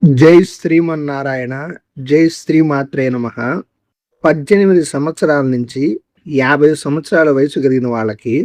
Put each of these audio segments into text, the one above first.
జై శ్రీమన్నారాయణ. జై శ్రీమాత్రే నమః. 18 సంవత్సరాల నుంచి 50 సంవత్సరాల వయసు కలిగిన వాళ్ళకి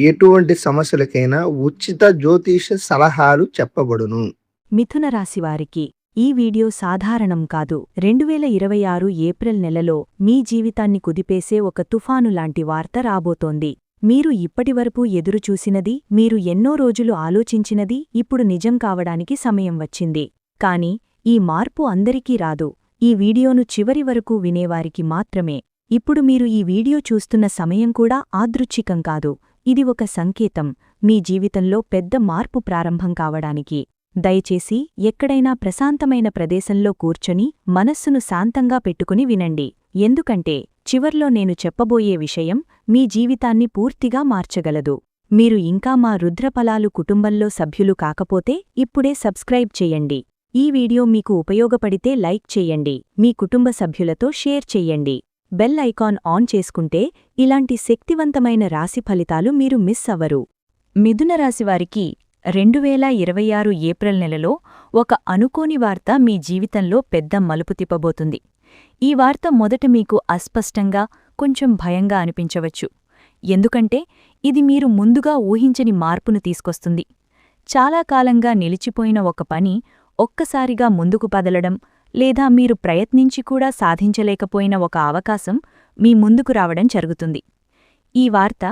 ఎటువంటి సమస్యలకైనా ఉచిత జ్యోతిష సలహాలు చెప్పబడును. మిథున రాశివారికి ఈ వీడియో సాధారణం కాదు. 2026 ఏప్రిల్ నెలలో మీ జీవితాన్ని కుదిపేసే ఒక తుఫాను లాంటి వార్త రాబోతోంది. మీరు ఇప్పటివరకు ఎదురుచూసినది, మీరు ఎన్నో రోజులు ఆలోచించినది ఇప్పుడు నిజం కావడానికి సమయం వచ్చింది. కాని ఈ మార్పు అందరికీ రాదు. ఈ వీడియోను చివరి వరకు వినేవారికి మాత్రమే. ఇప్పుడు మీరు ఈ వీడియో చూస్తున్న సమయం కూడా యాదృచ్ఛికం కాదు. ఇది ఒక సంకేతం, మీ జీవితంలో పెద్ద మార్పు ప్రారంభం కావడానికి. దయచేసి ఎక్కడైనా ప్రశాంతమైన ప్రదేశంలో కూర్చొని మనస్సును శాంతంగా పెట్టుకుని వినండి. ఎందుకంటే చివర్లో నేను చెప్పబోయే విషయం మీ జీవితాన్ని పూర్తిగా మార్చగలదు. మీరు ఇంకా మా రుద్రఫలాలు కుటుంబంలో సభ్యులు కాకపోతే ఇప్పుడే సబ్స్క్రైబ్ చెయ్యండి. ఈ వీడియో మీకు ఉపయోగపడితే లైక్ చెయ్యండి, మీ కుటుంబ సభ్యులతో షేర్ చెయ్యండి. బెల్ ఐకాన్ ఆన్ చేసుకుంటే ఇలాంటి శక్తివంతమైన రాశి ఫలితాలు మీరు మిస్ అవ్వరు. మిథున రాశివారికి 2026 ఏప్రిల్ నెలలో ఒక అనుకోని వార్త మీ జీవితంలో పెద్ద మలుపు తిప్పబోతుంది. ఈ వార్త మొదట మీకు అస్పష్టంగా, కొంచెం భయంగా అనిపించవచ్చు. ఎందుకంటే ఇది మీరు ముందుగా ఊహించని మార్పును తీసుకొస్తుంది. చాలా కాలంగా నిలిచిపోయిన ఒక పని ఒక్కసారిగా ముందుకు కదలడం, లేదా మీరు ప్రయత్నించి కూడా సాధించలేకపోయిన ఒక అవకాశం మీ ముందుకు రావడం జరుగుతుంది. ఈ వార్త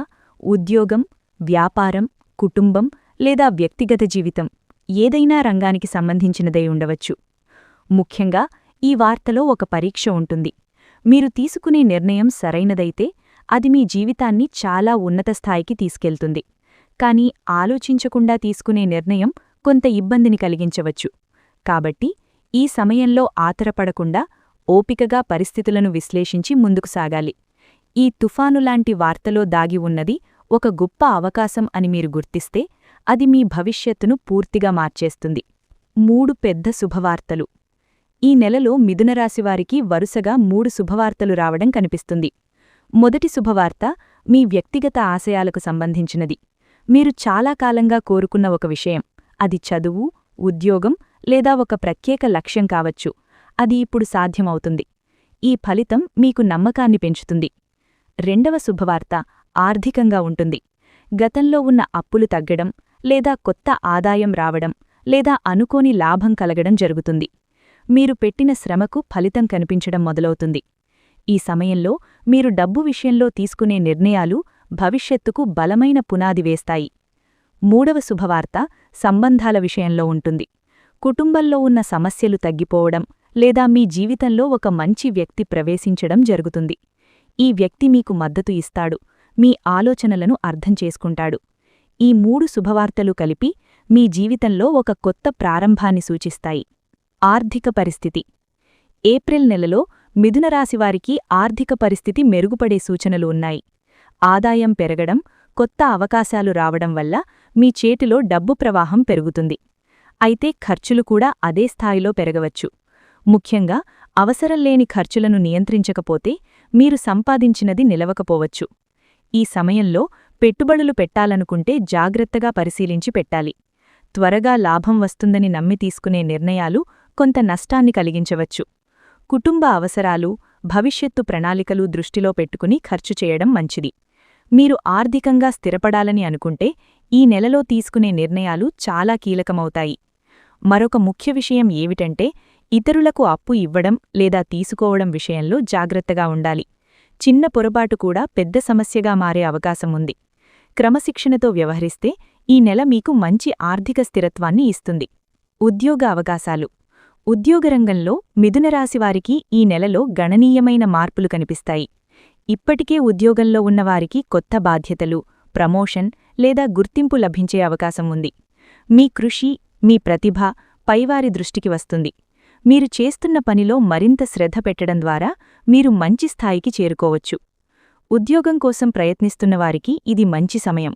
ఉద్యోగం, వ్యాపారం, కుటుంబం లేదా వ్యక్తిగత జీవితం ఏదైనా రంగానికి సంబంధించినదై ఉండవచ్చు. ముఖ్యంగా ఈ వార్తలో ఒక పరీక్ష ఉంటుంది. మీరు తీసుకునే నిర్ణయం సరైనదైతే అది మీ జీవితాన్ని చాలా ఉన్నత స్థాయికి తీసుకెళ్తుంది. కానీ ఆలోచించకుండా తీసుకునే నిర్ణయం కొంత ఇబ్బందిని కలిగించవచ్చు. కాబట్టి ఈ సమయంలో ఆతరపడకుండా ఓపికగా పరిస్థితులను విశ్లేషించి ముందుకు సాగాలి. ఈ తుఫానులాంటి వార్తలో దాగి ఉన్నది ఒక గొప్ప అవకాశం అని మీరు గుర్తిస్తే అది మీ భవిష్యత్తును పూర్తిగా మార్చేస్తుంది. 3 పెద్ద శుభవార్తలు. ఈ నెలలో మిథునరాశివారికి వరుసగా 3 శుభవార్తలు రావడం కనిపిస్తుంది. మొదటి శుభవార్త మీ వ్యక్తిగత ఆశయాలకు సంబంధించినది. మీరు చాలా కాలంగా కోరుకున్న ఒక విషయం, అది చదువు, ఉద్యోగం లేదా ఒక ప్రత్యేక లక్ష్యం కావచ్చు. అది ఇప్పుడు సాధ్యమవుతుంది. ఈ ఫలితం మీకు నమ్మకాన్ని పెంచుతుంది. రెండవ శుభవార్త ఆర్థికంగా ఉంటుంది. గతంలో ఉన్న అప్పులు తగ్గడం, లేదా కొత్త ఆదాయం రావడం, లేదా అనుకోని లాభం కలగడం జరుగుతుంది. మీరు పెట్టిన శ్రమకు ఫలితం కనిపించడం మొదలవుతుంది. ఈ సమయంలో మీరు డబ్బు విషయంలో తీసుకునే నిర్ణయాలు భవిష్యత్తుకు బలమైన పునాది వేస్తాయి. మూడవ శుభవార్త సంబంధాల విషయంలో ఉంటుంది. కుటుంబంలో ఉన్న సమస్యలు తగ్గిపోవడం, లేదా మీ జీవితంలో ఒక మంచి వ్యక్తి ప్రవేశించడం జరుగుతుంది. ఈ వ్యక్తి మీకు మద్దతు ఇస్తాడు, మీ ఆలోచనలను అర్థం చేసుకుంటాడు. ఈ 3 శుభవార్తలు కలిపి మీ జీవితంలో ఒక కొత్త ప్రారంభాన్ని సూచిస్తాయి. ఆర్థిక పరిస్థితి. ఏప్రిల్ నెలలో మిథునరాశివారికి ఆర్థిక పరిస్థితి మెరుగుపడే సూచనలు ఉన్నాయి. ఆదాయం పెరగడం, కొత్త అవకాశాలు రావడం వల్ల మీ చేతిలో డబ్బు ప్రవాహం పెరుగుతుంది. అయితే ఖర్చులు కూడా అదే స్థాయిలో పెరగవచ్చు. ముఖ్యంగా అవసరంలేని ఖర్చులను నియంత్రించకపోతే మీరు సంపాదించినది నిలవకపోవచ్చు. ఈ సమయంలో పెట్టుబడులు పెట్టాలనుకుంటే జాగ్రత్తగా పరిశీలించి పెట్టాలి. త్వరగా లాభం వస్తుందని నమ్మి తీసుకునే నిర్ణయాలు కొంత నష్టాన్ని కలిగించవచ్చు. కుటుంబ అవసరాలు, భవిష్యత్తు ప్రణాళికలు దృష్టిలో పెట్టుకుని ఖర్చు చేయడం మంచిది. మీరు ఆర్థికంగా స్థిరపడాలని అనుకుంటే ఈ నెలలో తీసుకునే నిర్ణయాలు చాలా కీలకమవుతాయి. మరొక ముఖ్య విషయం ఏమిటంటే ఇతరులకు అప్పు ఇవ్వడం లేదా తీసుకోవడం విషయంలో జాగ్రత్తగా ఉండాలి. చిన్న పొరపాటు కూడా పెద్ద సమస్యగా మారే అవకాశం ఉంది. క్రమశిక్షణతో వ్యవహరిస్తే ఈ నెల మీకు మంచి ఆర్థిక స్థిరత్వాన్ని ఇస్తుంది. ఉద్యోగ అవకాశాలు. ఉద్యోగరంగంలో మిథునరాశివారికి ఈ నెలలో గణనీయమైన మార్పులు కనిపిస్తాయి. ఇప్పటికే ఉద్యోగంలో ఉన్నవారికి కొత్త బాధ్యతలు, ప్రమోషన్ లేదా గుర్తింపు లభించే అవకాశం ఉంది. మీ కృషి, మీ ప్రతిభ పైవారి దృష్టికి వస్తుంది. మీరు చేస్తున్న పనిలో మరింత శ్రద్ధ పెట్టడం ద్వారా మీరు మంచి స్థాయికి చేరుకోవచ్చు. ఉద్యోగం కోసం ప్రయత్నిస్తున్నవారికి ఇది మంచి సమయం.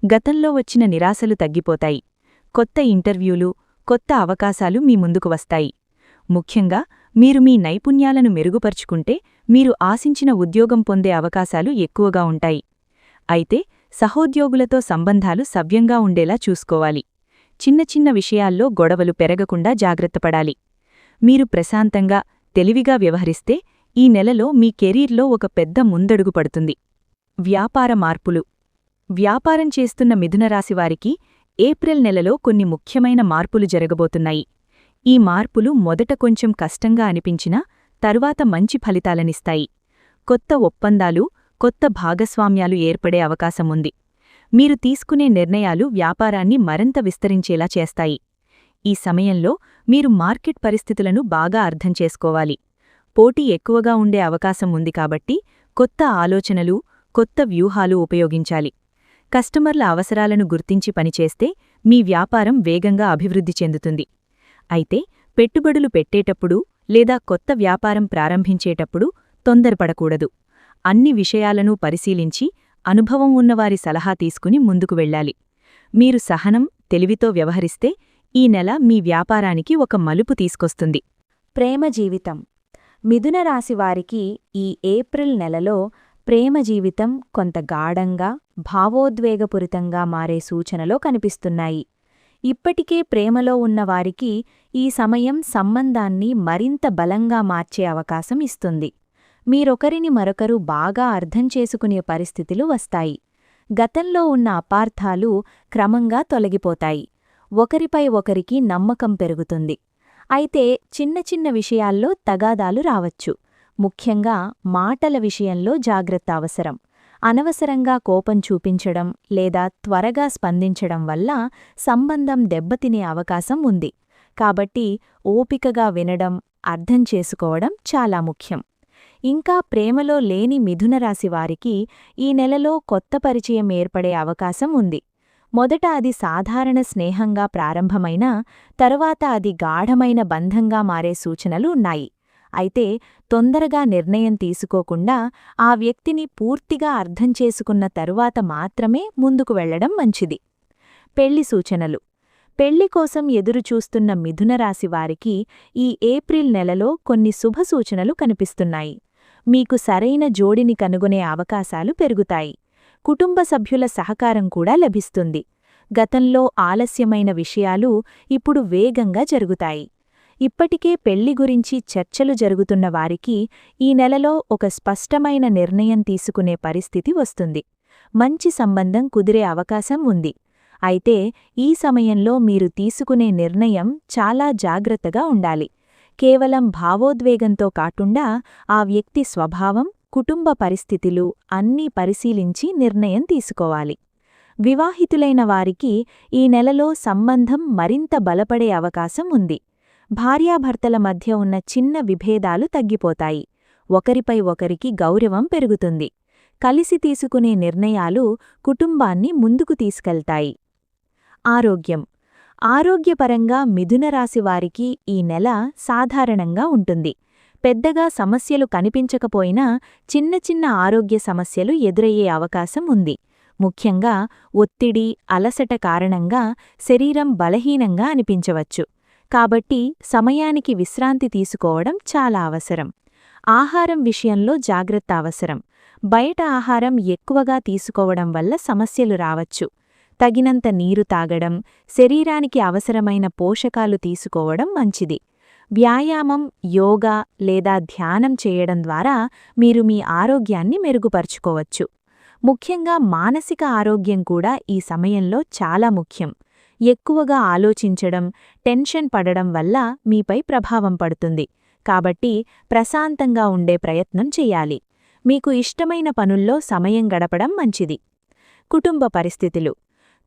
గతంలో వచ్చిన నిరాశలు తగ్గిపోతాయి. కొత్త ఇంటర్వ్యూలు, కొత్త అవకాశాలు మీ ముందుకు వస్తాయి. ముఖ్యంగా మీరు మీ నైపుణ్యాలను మెరుగుపరుచుకుంటే మీరు ఆశించిన ఉద్యోగం పొందే అవకాశాలు ఎక్కువగా ఉంటాయి. అయితే సహోద్యోగులతో సంబంధాలు సవ్యంగా ఉండేలా చూసుకోవాలి. చిన్న చిన్న విషయాల్లో గొడవలు పెరగకుండా జాగ్రత్తపడాలి. మీరు ప్రశాంతంగా తెలివిగా వ్యవహరిస్తే ఈ నెలలో మీ కెరీర్లో ఒక పెద్ద ముందడుగు పడుతుంది. వ్యాపార మార్పులు. వ్యాపారం చేస్తున్న మిథునరాశివారికి ఏప్రిల్ నెలలో కొన్ని ముఖ్యమైన మార్పులు జరగబోతున్నాయి. ఈ మార్పులు మొదట కొంచెం కష్టంగా అనిపించినా తరువాత మంచి ఫలితాలనిస్తాయి. కొత్త ఒప్పందాలు, కొత్త భాగస్వామ్యాలు ఏర్పడే అవకాశముంది. మీరు తీసుకునే నిర్ణయాలు వ్యాపారాన్ని మరింత విస్తరించేలా చేస్తాయి. ఈ సమయంలో మీరు మార్కెట్ పరిస్థితులను బాగా అర్థం చేసుకోవాలి. పోటీ ఎక్కువగా ఉండే అవకాశం ఉంది కాబట్టి కొత్త ఆలోచనలు, కొత్త వ్యూహాలు ఉపయోగించాలి. కస్టమర్ల అవసరాలను గుర్తించి పనిచేస్తే మీ వ్యాపారం వేగంగా అభివృద్ధి చెందుతుంది. అయితే పెట్టుబడులు పెట్టేటప్పుడు లేదా కొత్త వ్యాపారం ప్రారంభించేటప్పుడు తొందరపడకూడదు. అన్ని విషయాలను పరిశీలించి అనుభవం ఉన్నవారి సలహా తీసుకుని ముందుకు వెళ్ళాలి. మీరు సహనం, తెలివితో వ్యవహరిస్తే ఈ నెల మీ వ్యాపారానికి ఒక మలుపు తీసుకొస్తుంది. ప్రేమ జీవితం. మిథున రాశివారికి ఈ ఏప్రిల్ నెలలో ప్రేమ జీవితం కొంత గాఢంగా, భావోద్వేగపూరితంగా మారే సూచనలో కనిపిస్తున్నాయి. ఇప్పటికే ప్రేమలో ఉన్నవారికి ఈ సమయం సంబంధాన్ని మరింత బలంగా మార్చే అవకాశం ఇస్తుంది. మీరొకరిని మరొకరు బాగా అర్థం చేసుకునే పరిస్థితులు వస్తాయి. గతంలో ఉన్న అపార్థాలు క్రమంగా తొలగిపోతాయి. ఒకరిపై ఒకరికి నమ్మకం పెరుగుతుంది. అయితే చిన్న చిన్న విషయాల్లో తగాదాలు రావచ్చు. ముఖ్యంగా మాటల విషయంలో జాగ్రత్త అవసరం. అనవసరంగా కోపం చూపించడం లేదా త్వరగా స్పందించడం వల్ల సంబంధం దెబ్బతినే అవకాశం ఉంది. కాబట్టి ఓపికగా వినడం, అర్థం చేసుకోవడం చాలా ముఖ్యం. ఇంకా ప్రేమలో లేని మిథునరాశివారికి ఈ నెలలో కొత్త పరిచయం ఏర్పడే అవకాశం ఉంది. మొదట అది సాధారణ స్నేహంగా ప్రారంభమైనా తరువాత అది గాఢమైన బంధంగా మారే సూచనలు ఉన్నాయి. అయితే తొందరగా నిర్ణయం తీసుకోకుండా ఆ వ్యక్తిని పూర్తిగా అర్థం చేసుకున్న తరువాత మాత్రమే ముందుకు వెళ్లడం మంచిది. పెళ్లి సూచనలు. పెళ్లి కోసం ఎదురుచూస్తున్న మిథునరాశివారికి ఈ ఏప్రిల్ నెలలో కొన్ని శుభసూచనలు కనిపిస్తున్నాయి. మీకు సరైన జోడిని కనుగొనే అవకాశాలు పెరుగుతాయి. కుటుంబ సభ్యుల సహకారం కూడా లభిస్తుంది. గతంలో ఆలస్యమైన విషయాలు ఇప్పుడు వేగంగా జరుగుతాయి. ఇప్పటికే పెళ్లి గురించి చర్చలు జరుగుతున్న వారికి ఈ నెలలో ఒక స్పష్టమైన నిర్ణయం తీసుకునే పరిస్థితి వస్తుంది. మంచి సంబంధం కుదిరే అవకాశం ఉంది. అయితే ఈ సమయంలో మీరు తీసుకునే నిర్ణయం చాలా జాగ్రత్తగా ఉండాలి. కేవలం భావోద్వేగంతో కాకుండా ఆ వ్యక్తి స్వభావం, కుటుంబ పరిస్థితులు అన్నీ పరిశీలించి నిర్ణయం తీసుకోవాలి. వివాహితులైన వారికి ఈ నెలలో సంబంధం మరింత బలపడే అవకాశం ఉంది. భార్యాభర్తల మధ్య ఉన్న చిన్న విభేదాలు తగ్గిపోతాయి. ఒకరిపై ఒకరికి గౌరవం పెరుగుతుంది. కలిసి తీసుకునే నిర్ణయాలు కుటుంబాన్ని ముందుకు తీసుకెళ్తాయి. ఆరోగ్యం. ఆరోగ్యపరంగా మిథునరాశివారికి ఈ నెల సాధారణంగా ఉంటుంది. పెద్దగా సమస్యలు కనిపించకపోయినా చిన్న చిన్న ఆరోగ్య సమస్యలు ఎదురయ్యే అవకాశం ఉంది. ముఖ్యంగా ఒత్తిడి, అలసట కారణంగా శరీరం బలహీనంగా అనిపించవచ్చు. కాబట్టి సమయానికి విశ్రాంతి తీసుకోవడం చాలా అవసరం. ఆహారం విషయంలో జాగ్రత్త అవసరం. బయట ఆహారం ఎక్కువగా తీసుకోవడం వల్ల సమస్యలు రావచ్చు. తగినంత నీరు తాగడం, శరీరానికి అవసరమైన పోషకాలు తీసుకోవడం మంచిది. వ్యాయామం, యోగా లేదా ధ్యానం చేయడం ద్వారా మీరు మీ ఆరోగ్యాన్ని మెరుగుపరుచుకోవచ్చు. ముఖ్యంగా మానసిక ఆరోగ్యం కూడా ఈ సమయంలో చాలా ముఖ్యం. ఎక్కువగా ఆలోచించడం, టెన్షన్ పడడం వల్ల మీపై ప్రభావం పడుతుంది. కాబట్టి ప్రశాంతంగా ఉండే ప్రయత్నం చెయ్యాలి. మీకు ఇష్టమైన పనుల్లో సమయం గడపడం మంచిది. కుటుంబ పరిస్థితులు.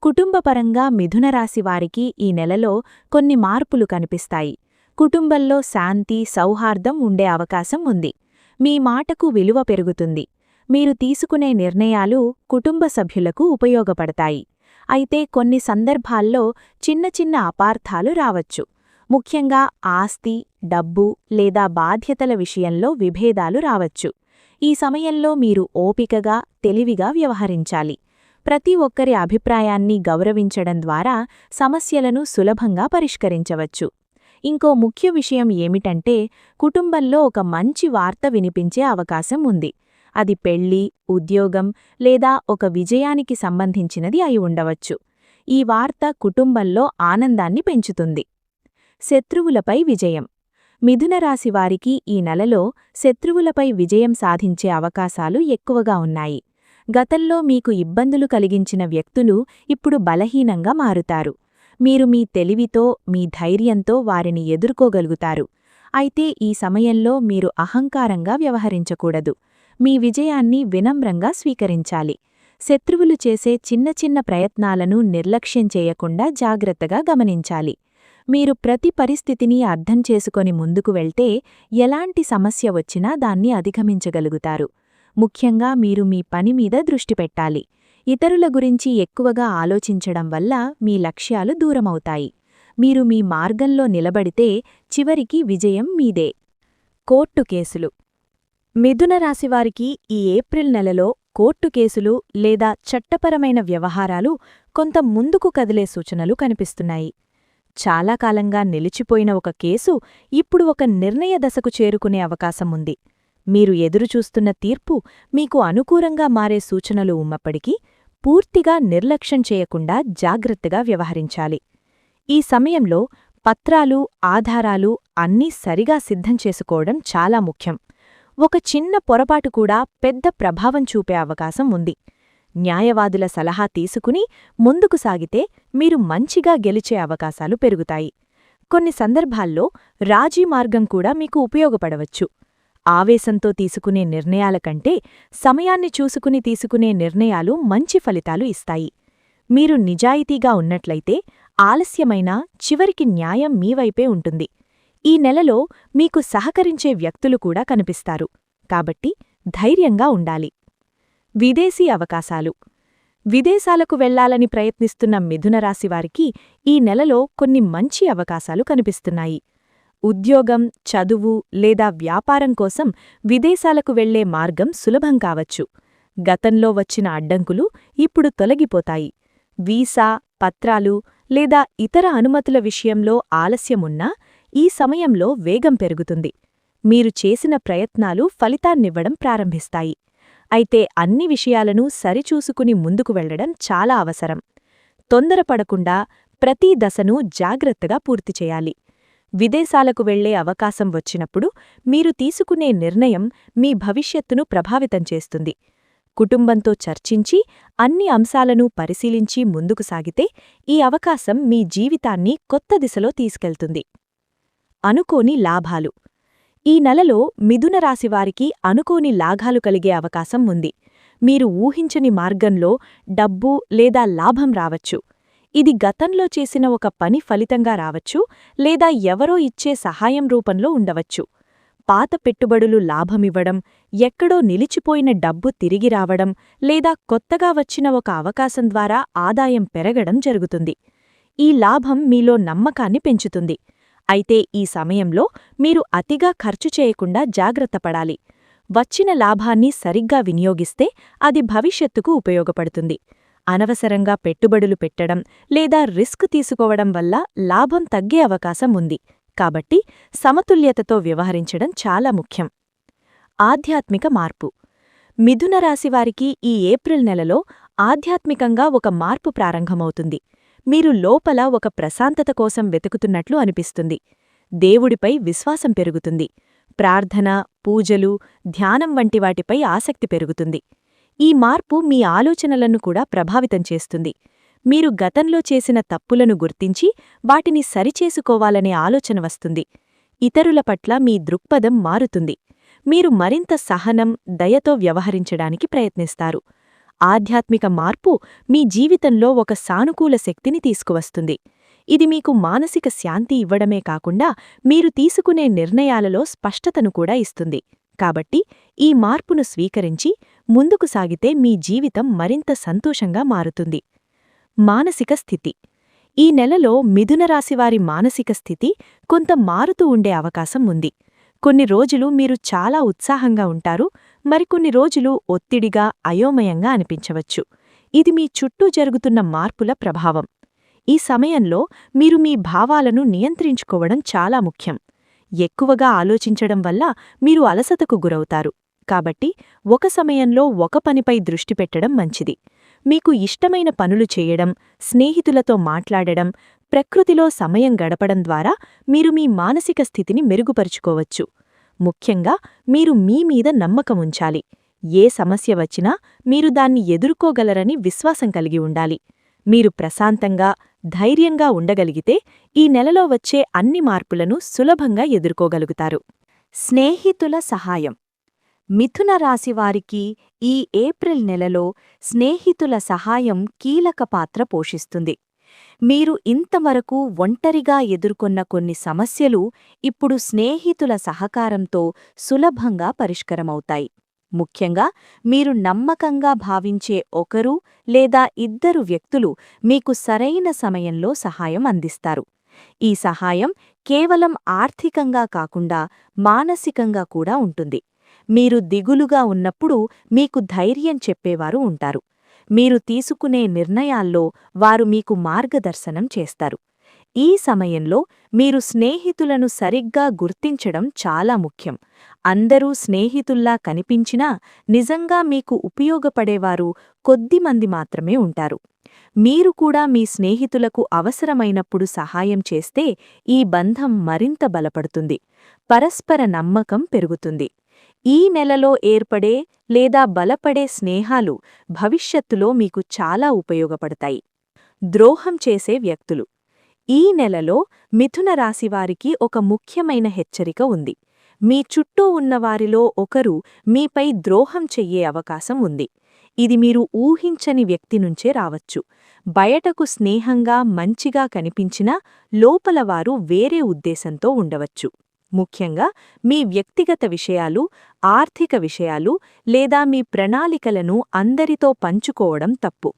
కుటుంబపరంగా మిథునరాశివారికి ఈ నెలలో కొన్ని మార్పులు కనిపిస్తాయి. కుటుంబంలో శాంతి, సౌహార్దం ఉండే అవకాశం ఉంది. మీ మాటకు విలువ పెరుగుతుంది. మీరు తీసుకునే నిర్ణయాలు కుటుంబ సభ్యులకు ఉపయోగపడతాయి. అయితే కొన్ని సందర్భాల్లో చిన్న చిన్న అపార్థాలు రావచ్చు. ముఖ్యంగా ఆస్తి, డబ్బు లేదా బాధ్యతల విషయంలో విభేదాలు రావచ్చు. ఈ సమయంలో మీరు ఓపికగా, తెలివిగా వ్యవహరించాలి. ప్రతి ఒక్కరి అభిప్రాయాన్ని గౌరవించడం ద్వారా సమస్యలను సులభంగా పరిష్కరించవచ్చు. ఇంకో ముఖ్య విషయం ఏమిటంటే కుటుంబంలో ఒక మంచి వార్త వినిపించే అవకాశం ఉంది. అది పెళ్లి, ఉద్యోగం లేదా ఒక విజయానికి సంబంధించినది అయి ఉండవచ్చు. ఈ వార్త కుటుంబంలో ఆనందాన్ని పెంచుతుంది. శత్రువులపై విజయం. మిథునరాశి వారికి ఈ నెలలో శత్రువులపై విజయం సాధించే అవకాశాలు ఎక్కువగా ఉన్నాయి. గతంలో మీకు ఇబ్బందులు కలిగించిన వ్యక్తులు ఇప్పుడు బలహీనంగా మారుతారు. మీరు మీ తెలివితో, మీ ధైర్యంతో వారిని ఎదుర్కోగలుగుతారు. అయితే ఈ సమయంలో మీరు అహంకారంగా వ్యవహరించకూడదు. మీ విజయాన్ని వినమ్రంగా స్వీకరించాలి. శత్రువులు చేసే చిన్న చిన్న ప్రయత్నాలను నిర్లక్ష్యం చేయకుండా జాగ్రత్తగా గమనించాలి. మీరు ప్రతి పరిస్థితిని అర్థం చేసుకొని ముందుకు వెళ్తే ఎలాంటి సమస్య వచ్చినా దాన్ని అధిగమించగలుగుతారు. ముఖ్యంగా మీరు మీ పని మీద దృష్టి పెట్టాలి. ఇతరుల గురించి ఎక్కువగా ఆలోచించడం వల్ల మీ లక్ష్యాలు దూరమవుతాయి. మీరు మీ మార్గంలో నిలబడితే చివరికి విజయం మీదే. కోర్టు కేసులు. మిథునరాశివారికి ఈ ఏప్రిల్ నెలలో కోర్టు కేసులు లేదా చట్టపరమైన వ్యవహారాలు కొంత ముందుకు కదిలే సూచనలు కనిపిస్తున్నాయి. చాలా కాలంగా నిలిచిపోయిన ఒక కేసు ఇప్పుడు ఒక నిర్ణయ దశకు చేరుకునే అవకాశం ఉంది. మీరు ఎదురుచూస్తున్న తీర్పు మీకు అనుకూలంగా మారే సూచనలు ఉన్నప్పటికీ పూర్తిగా నిర్లక్ష్యం చేయకుండా జాగ్రత్తగా వ్యవహరించాలి. ఈ సమయంలో పత్రాలు, ఆధారాలు అన్నీ సరిగా సిద్ధం చేసుకోవడం చాలా ముఖ్యం. ఒక చిన్న పొరపాటు కూడా పెద్ద ప్రభావం చూపే అవకాశం ఉంది. న్యాయవాదుల సలహా తీసుకుని ముందుకు సాగితే మీరు మంచిగా గెలిచే అవకాశాలు పెరుగుతాయి. కొన్ని సందర్భాల్లో రాజీ మార్గం కూడా మీకు ఉపయోగపడవచ్చు. ఆవేశంతో తీసుకునే నిర్ణయాల కంటే సమయాన్ని చూసుకుని తీసుకునే నిర్ణయాలు మంచి ఫలితాలు ఇస్తాయి. మీరు నిజాయితీగా ఉన్నట్లయితే ఆలస్యమైనా చివరికి న్యాయం మీవైపే ఉంటుంది. ఈ నెలలో మీకు సహకరించే వ్యక్తులు కూడా కనిపిస్తారు. కాబట్టి ధైర్యంగా ఉండాలి. విదేశీ అవకాశాలు. విదేశాలకు వెళ్లాలని ప్రయత్నిస్తున్న మిథునరాశివారికి ఈ నెలలో కొన్ని మంచి అవకాశాలు కనిపిస్తున్నాయి. ఉద్యోగం, చదువు లేదా వ్యాపారం కోసం విదేశాలకు వెళ్లే మార్గం సులభం కావచ్చు. గతంలో వచ్చిన అడ్డంకులు ఇప్పుడు తొలగిపోతాయి. వీసా, పత్రాలు లేదా ఇతర అనుమతుల విషయంలో ఆలస్యమున్నా ఈ సమయంలో వేగం పెరుగుతుంది. మీరు చేసిన ప్రయత్నాలు ఫలితాన్నివ్వడం ప్రారంభిస్తాయి. అయితే అన్ని విషయాలను సరిచూసుకుని ముందుకు వెళ్లడం చాలా అవసరం. తొందరపడకుండా ప్రతి దశను జాగ్రత్తగా పూర్తి చేయాలి. విదేశాలకు వెళ్లే అవకాశం వచ్చినప్పుడు మీరు తీసుకునే నిర్ణయం మీ భవిష్యత్తును ప్రభావితం చేస్తుంది. కుటుంబంతో చర్చించి అన్ని అంశాలను పరిశీలించి ముందుకు సాగితే ఈ అవకాశం మీ జీవితాన్ని కొత్త దిశలో తీసుకెళ్తుంది. అనుకోని లాభాలు. ఈ నెలలో మిథునరాశివారికి అనుకోని లాభాలు కలిగే అవకాశం ఉంది. మీరు ఊహించని మార్గంలో డబ్బు లేదా లాభం రావచ్చు. ఇది గతంలో చేసిన ఒక పని ఫలితంగా రావచ్చు లేదా ఎవరో ఇచ్చే సహాయం రూపంలో ఉండవచ్చు. పాత పెట్టుబడులు లాభమివ్వడం, ఎక్కడో నిలిచిపోయిన డబ్బు తిరిగి రావడం లేదా కొత్తగా వచ్చిన ఒక అవకాశం ద్వారా ఆదాయం పెరగడం జరుగుతుంది. ఈ లాభం మీలో నమ్మకాన్ని పెంచుతుంది. అయితే ఈ సమయంలో మీరు అతిగా ఖర్చు చేయకుండా జాగ్రత్తపడాలి. వచ్చిన లాభాన్ని సరిగ్గా వినియోగిస్తే అది భవిష్యత్తుకు ఉపయోగపడుతుంది. అనవసరంగా పెట్టుబడులు పెట్టడం లేదా రిస్క్ తీసుకోవడం వల్ల లాభం తగ్గే అవకాశం ఉంది. కాబట్టి సమతుల్యతతో వ్యవహరించడం చాలా ముఖ్యం. ఆధ్యాత్మిక మార్పు. మిథునరాశివారికి ఈ ఏప్రిల్ నెలలో ఆధ్యాత్మికంగా ఒక మార్పు ప్రారంభమవుతుంది. మీరు లోపల ఒక ప్రశాంతత కోసం వెతుకుతున్నట్లు అనిపిస్తుంది. దేవుడిపై విశ్వాసం పెరుగుతుంది. ప్రార్థన, పూజలు, ధ్యానం వంటి వాటిపై ఆసక్తి పెరుగుతుంది. ఈ మార్పు మీ ఆలోచనలను కూడా ప్రభావితం చేస్తుంది. మీరు గతంలో చేసిన తప్పులను గుర్తించి వాటిని సరిచేసుకోవాలనే ఆలోచన వస్తుంది. ఇతరుల పట్ల మీ దృక్పథం మారుతుంది. మీరు మరింత సహనం, దయతో వ్యవహరించడానికి ప్రయత్నిస్తారు. ఆధ్యాత్మిక మార్పు మీ జీవితంలో ఒక సానుకూల శక్తిని తీసుకువస్తుంది. ఇది మీకు మానసిక శాంతి ఇవ్వడమే కాకుండా మీరు తీసుకునే నిర్ణయాలలో స్పష్టతను కూడా ఇస్తుంది. కాబట్టి ఈ మార్పును స్వీకరించి ముందుకు సాగితే మీ జీవితం మరింత సంతోషంగా మారుతుంది. మానసిక స్థితి. ఈ నెలలో మిథునరాశివారి మానసిక స్థితి కొంత మారుతూ ఉండే అవకాశం ఉంది. కొన్ని రోజులు మీరు చాలా ఉత్సాహంగా ఉంటారు, మరికొన్ని రోజులు ఒత్తిడిగా, అయోమయంగా అనిపించవచ్చు. ఇది మీ చుట్టూ జరుగుతున్న మార్పుల ప్రభావం. ఈ సమయంలో మీరు మీ భావాలను నియంత్రించుకోవడం చాలా ముఖ్యం. ఎక్కువగా ఆలోచించడం వల్ల మీరు అలసటకు గురవుతారు. కాబట్టి ఒక సమయంలో ఒక పనిపై దృష్టి పెట్టడం మంచిది. మీకు ఇష్టమైన పనులు చేయడం, స్నేహితులతో మాట్లాడడం, ప్రకృతిలో సమయం గడపడం ద్వారా మీరు మీ మానసిక స్థితిని మెరుగుపరుచుకోవచ్చు. ముఖ్యంగా మీరు మీ మీద నమ్మకముంచాలి. ఏ సమస్య వచ్చినా మీరు దాన్ని ఎదుర్కోగలరని విశ్వాసం కలిగి ఉండాలి. మీరు ప్రశాంతంగా, ధైర్యంగా ఉండగలిగితే ఈ నెలలో వచ్చే అన్ని మార్పులను సులభంగా ఎదుర్కోగలుగుతారు. స్నేహితుల సహాయం. మిథున రాశివారికి ఈ ఏప్రిల్ నెలలో స్నేహితుల సహాయం కీలక పాత్ర పోషిస్తుంది. మీరు ఇంతవరకు ఒంటరిగా ఎదుర్కొన్న కొన్ని సమస్యలు ఇప్పుడు స్నేహితుల సహకారంతో సులభంగా పరిష్కరమవుతాయి. ముఖ్యంగా మీరు నమ్మకంగా భావించే ఒకరు లేదా ఇద్దరు వ్యక్తులు మీకు సరైన సమయంలో సహాయం అందిస్తారు. ఈ సహాయం కేవలం ఆర్థికంగా కాకుండా మానసికంగా కూడా ఉంటుంది. మీరు దిగులుగా ఉన్నప్పుడు మీకు ధైర్యం చెప్పేవారు ఉంటారు. మీరు తీసుకునే నిర్ణయాల్లో వారు మీకు మార్గదర్శనం చేస్తారు. ఈ సమయంలో మీరు స్నేహితులను సరిగ్గా గుర్తించడం చాలా ముఖ్యం. అందరూ స్నేహితుల్లా కనిపించినా నిజంగా మీకు ఉపయోగపడేవారు కొద్దిమంది మాత్రమే ఉంటారు. మీరు కూడా మీ స్నేహితులకు అవసరమైనప్పుడు సహాయం చేస్తే ఈ బంధం మరింత బలపడుతుంది. పరస్పర నమ్మకం పెరుగుతుంది. ఈ నెలలో ఏర్పడే లేదా బలపడే స్నేహాలు భవిష్యత్తులో మీకు చాలా ఉపయోగపడతాయి. ద్రోహం చేసే వ్యక్తులు. ఈ నెలలో మిథున రాశివారికి ఒక ముఖ్యమైన హెచ్చరిక ఉంది. మీ చుట్టూ ఉన్నవారిలో ఒకరు మీపై ద్రోహం చెయ్యే అవకాశం ఉంది. ఇది మీరు ఊహించని వ్యక్తి నుంచే రావచ్చు. బయటకు స్నేహంగా, మంచిగా కనిపించినా లోపల వారు వేరే ఉద్దేశంతో ఉండవచ్చు. ముఖ్యంగా మీ వ్యక్తిగత విషయాలు, ఆర్థిక విషయాలు లేదా మీ ప్రణాళికలను అందరితో పంచుకోవడం తప్పు.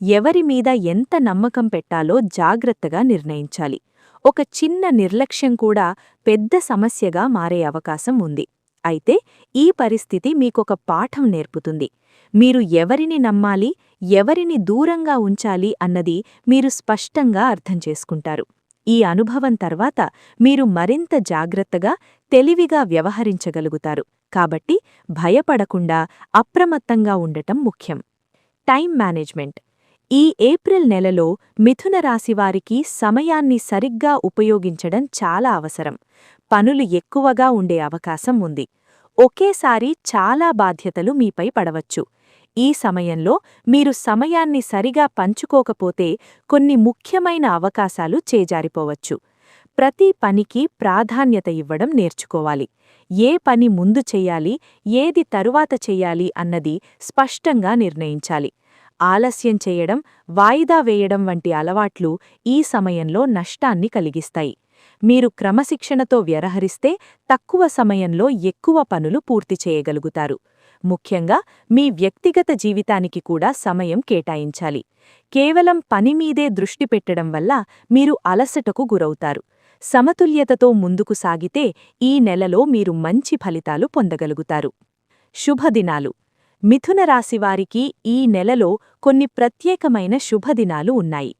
ఎవరి మీద ఎంత నమ్మకం పెట్టాలో జాగ్రత్తగా నిర్ణయించాలి. ఒక చిన్న నిర్లక్ష్యం కూడా పెద్ద సమస్యగా మారే అవకాశం ఉంది. అయితే ఈ పరిస్థితి మీకొక పాఠం నేర్పుతుంది. మీరు ఎవరిని నమ్మాలి, ఎవరిని దూరంగా ఉంచాలి అన్నది మీరు స్పష్టంగా అర్థం చేసుకుంటారు. ఈ అనుభవం తర్వాత మీరు మరింత జాగ్రత్తగా, తెలివిగా వ్యవహరించగలుగుతారు. కాబట్టి భయపడకుండా అప్రమత్తంగా ఉండటం ముఖ్యం. Time management. ఈ ఏప్రిల్ నెలలో మిథున రాశివారికి సమయాన్ని సరిగ్గా ఉపయోగించడం చాలా అవసరం. పనులు ఎక్కువగా ఉండే అవకాశం ఉంది. ఒకేసారి చాలా బాధ్యతలు మీపై పడవచ్చు. ఈ సమయంలో మీరు సమయాన్ని సరిగా పంచుకోకపోతే కొన్ని ముఖ్యమైన అవకాశాలు చేజారిపోవచ్చు. ప్రతి పనికి ప్రాధాన్యత ఇవ్వడం నేర్చుకోవాలి. ఏ పని ముందు చెయ్యాలి, ఏది తరువాత చెయ్యాలి అన్నది స్పష్టంగా నిర్ణయించాలి. ఆలస్యం చేయడం, వాయిదా వేయడం వంటి అలవాట్లు ఈ సమయంలో నష్టాన్ని కలిగిస్తాయి. మీరు క్రమశిక్షణతో వ్యవహరిస్తే తక్కువ సమయంలో ఎక్కువ పనులు పూర్తి చేయగలుగుతారు. ముఖ్యంగా మీ వ్యక్తిగత జీవితానికి కూడా సమయం కేటాయించాలి. కేవలం పనిమీదే దృష్టి పెట్టడం వల్ల మీరు అలసటకు గురవుతారు. సమతుల్యతతో ముందుకు సాగితే ఈ నెలలో మీరు మంచి ఫలితాలు పొందగలుగుతారు. శుభదినాలు. మిథున రాశివారికి ఈ నెలలో కొన్ని ప్రత్యేకమైన శుభదినాలు ఉన్నాయి.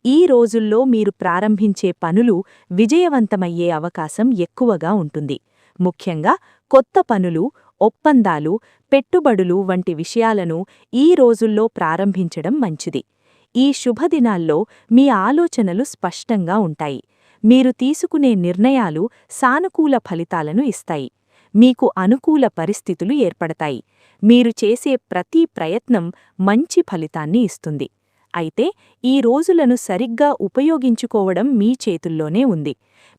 ఈ రోజుల్లో మీరు ప్రారంభించే పనులు విజయవంతమయ్యే అవకాశం ఎక్కువగా ఉంటుంది. ముఖ్యంగా కొత్త పనులు, ఒప్పందాలు, పెట్టుబడులు వంటి విషయాలను ఈ రోజుల్లో ప్రారంభించడం మంచిది. ఈ శుభదినాల్లో మీ ఆలోచనలు స్పష్టంగా ఉంటాయి. మీరు తీసుకునే నిర్ణయాలు సానుకూల ఫలితాలను ఇస్తాయి. మీకు అనుకూల పరిస్థితులు ఏర్పడతాయి. మీరు చేసే ప్రతి ప్రయత్నం మంచి ఫలితాన్ని ఇస్తుంది. అయితే ఈ రోజులను సరిగ్గా ఉపయోగించుకోవడం మీ చేతుల్లోనే ఉంది.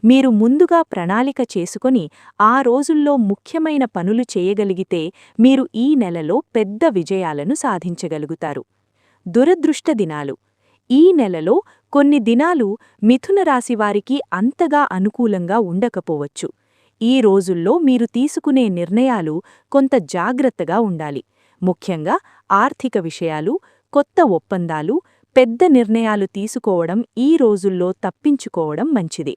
మీరు ముందుగా ప్రణాళిక చేసుకొని ఆ రోజుల్లో ముఖ్యమైన పనులు చేయగలిగితే మీరు ఈ నెలలో పెద్ద విజయాలను సాధించగలుగుతారు. దురదృష్ట దినాలు. ఈ నెలలో కొన్ని దినాలు మిథున రాశివారికి అంతగా అనుకూలంగా ఉండకపోవచ్చు. ఈ రోజుల్లో మీరు తీసుకునే నిర్ణయాలు కొంత జాగ్రత్తగా ఉండాలి. ముఖ్యంగా ఆర్థిక విషయాలు, కొత్త ఒప్పందాలు, పెద్ద నిర్ణయాలు తీసుకోవడం ఈ రోజుల్లో తప్పించుకోవడం మంచిది.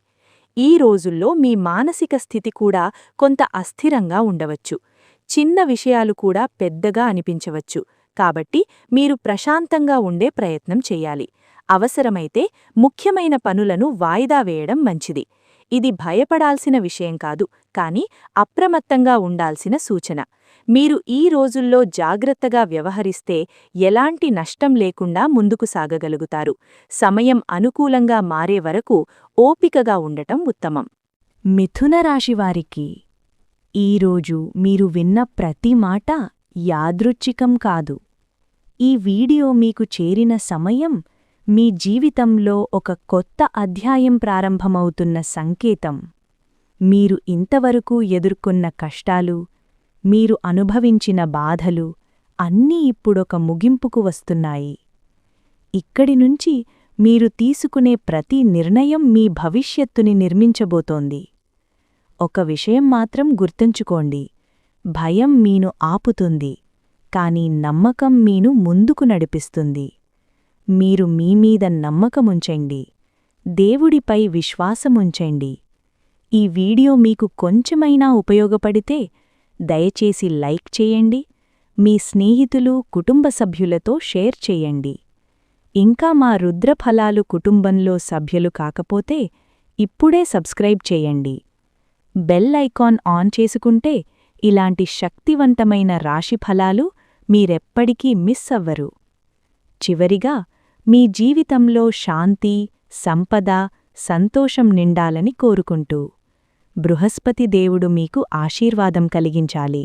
ఈ రోజుల్లో మీ మానసిక స్థితి కూడా కొంత అస్థిరంగా ఉండవచ్చు. చిన్న విషయాలు కూడా పెద్దగా అనిపించవచ్చు. కాబట్టి మీరు ప్రశాంతంగా ఉండే ప్రయత్నం చెయ్యాలి. అవసరమైతే ముఖ్యమైన పనులను వాయిదా వేయడం మంచిది. ఇది భయపడాల్సిన విషయం కాదు, కానీ అప్రమత్తంగా ఉండాల్సిన సూచన. మీరు ఈ రోజుల్లో జాగ్రత్తగా వ్యవహరిస్తే ఎలాంటి నష్టం లేకుండా ముందుకు సాగగలుగుతారు. సమయం అనుకూలంగా మారే వరకు ఓపికగా ఉండటం ఉత్తమం. మిథున రాశివారికి ఈరోజు మీరు విన్న ప్రతి మాట యాదృచ్ఛికం కాదు. ఈ వీడియో మీకు చేరిన సమయం మీ జీవితంలో ఒక కొత్త అధ్యాయం ప్రారంభమవుతున్న సంకేతం. మీరు ఇంతవరకు ఎదుర్కొన్న కష్టాలు, మీరు అనుభవించిన బాధలు అన్నీ ఇప్పుడొక ముగింపుకు వస్తున్నాయి. ఇక్కడి నుంచి మీరు తీసుకునే ప్రతి నిర్ణయం మీ భవిష్యత్తుని నిర్మించబోతోంది. ఒక విషయం మాత్రం గుర్తుంచుకోండి, భయం మీను ఆపుతుంది, కానీ నమ్మకం మీను ముందుకు నడిపిస్తుంది. మీరు మీమీద నమ్మకముంచండి, దేవుడిపై విశ్వాసముంచండి. ఈ వీడియో మీకు కొంచెమైనా ఉపయోగపడితే దయచేసి లైక్ చేయండి, మీ స్నేహితులు, కుటుంబ సభ్యులతో షేర్ చేయండి. ఇంకా మా రుద్రఫలాలు కుటుంబంలో సభ్యులు కాకపోతే ఇప్పుడే సబ్స్క్రైబ్ చేయండి. బెల్ ఐకాన్ ఆన్ చేసుకుంటే ఇలాంటి శక్తివంతమైన రాశిఫలాలు మీరెప్పటికీ మిస్ అవ్వరు. చివరిగా మీ జీవితంలో శాంతి, సంపద, సంతోషం నిండాలని కోరుకుంటూ బృహస్పతి దేవుడు మీకు ఆశీర్వాదం కలిగించాలి.